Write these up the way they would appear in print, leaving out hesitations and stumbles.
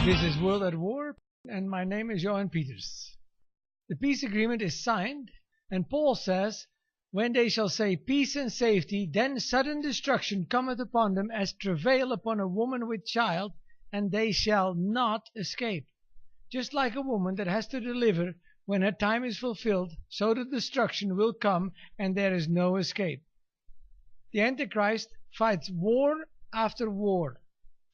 This is World at War, and my name is Johan Peters. The peace agreement is signed, and Paul says, "When they shall say peace and safety, then sudden destruction cometh upon them as travail upon a woman with child, and they shall not escape." Just like a woman that has to deliver, when her time is fulfilled, so the destruction will come, and there is no escape. The Antichrist fights war after war.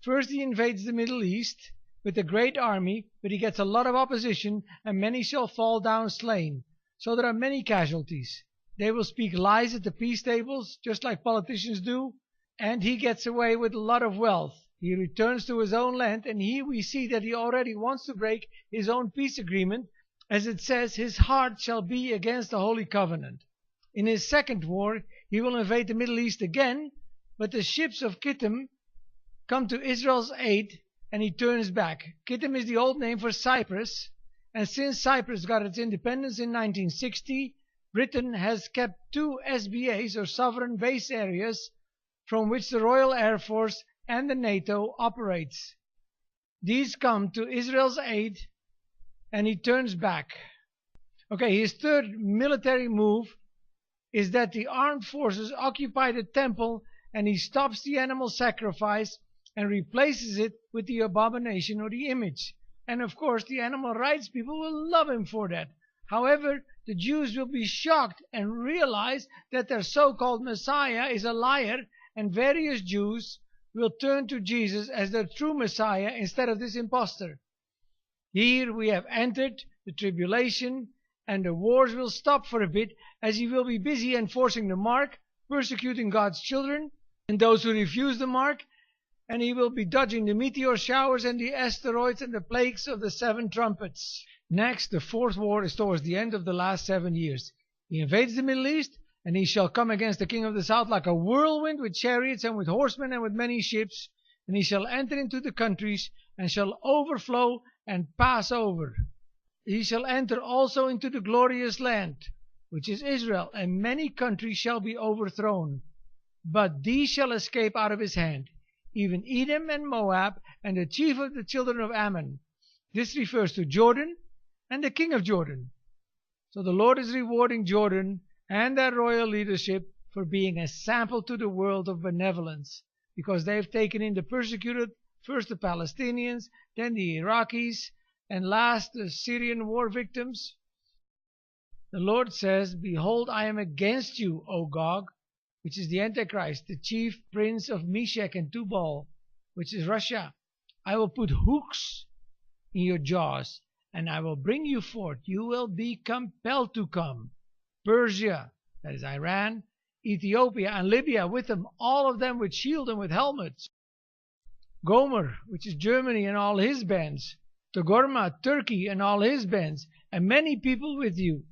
First he invades the Middle East with a great army, but he gets a lot of opposition, and many shall fall down slain. So there are many casualties. They will speak lies at the peace tables, just like politicians do, and he gets away with a lot of wealth. He returns to his own land, and here we see that he already wants to break his own peace agreement, as it says, his heart shall be against the Holy Covenant. In his second war, he will invade the Middle East again, but the ships of Kittim come to Israel's aid, and he turns back. Kittim is the old name for Cyprus, and since Cyprus got its independence in 1960, Britain has kept 2 SBAs, or sovereign base areas, from which the Royal Air Force and the NATO operates. These come to Israel's aid, and he turns back. Okay, his third military move is that the armed forces occupy the temple, and he stops the animal sacrifice and replaces it with the abomination or the image. And of course the animal rights people will love him for that. However, the Jews will be shocked and realize that their so-called Messiah is a liar, and various Jews will turn to Jesus as their true Messiah instead of this impostor. Here we have entered the tribulation, and the wars will stop for a bit, as he will be busy enforcing the mark, persecuting God's children and those who refuse the mark, and he will be dodging the meteor showers and the asteroids and the plagues of the 7 trumpets. Next, the fourth war is towards the end of the last 7 years. He invades the Middle East, and he shall come against the king of the south like a whirlwind, with chariots and with horsemen and with many ships, and he shall enter into the countries and shall overflow and pass over. He shall enter also into the glorious land, which is Israel, and many countries shall be overthrown. But these shall escape out of his hand, even Edom and Moab, and the chief of the children of Ammon. This refers to Jordan and the king of Jordan. So the Lord is rewarding Jordan and their royal leadership for being a sample to the world of benevolence, because they've taken in the persecuted, first the Palestinians, then the Iraqis, and last the Syrian war victims. The Lord says, "Behold, I am against you, O Gog," which is the Antichrist, the chief prince of Meshech and Tubal, which is Russia. "I will put hooks in your jaws, and I will bring you forth. You will be compelled to come." Persia, that is Iran, Ethiopia, and Libya with them, all of them with shield and with helmets. Gomer, which is Germany and all his bands. Togarma, Turkey and all his bands, and many people with you.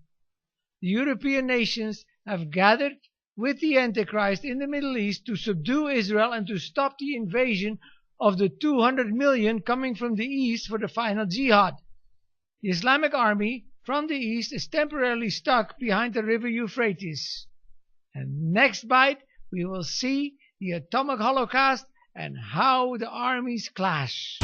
The European nations have gathered with the Antichrist in the Middle East to subdue Israel and to stop the invasion of the 200 million coming from the east for the final jihad. The Islamic army from the east is temporarily stuck behind the river Euphrates. And next bite we will see the atomic holocaust and how the armies clash.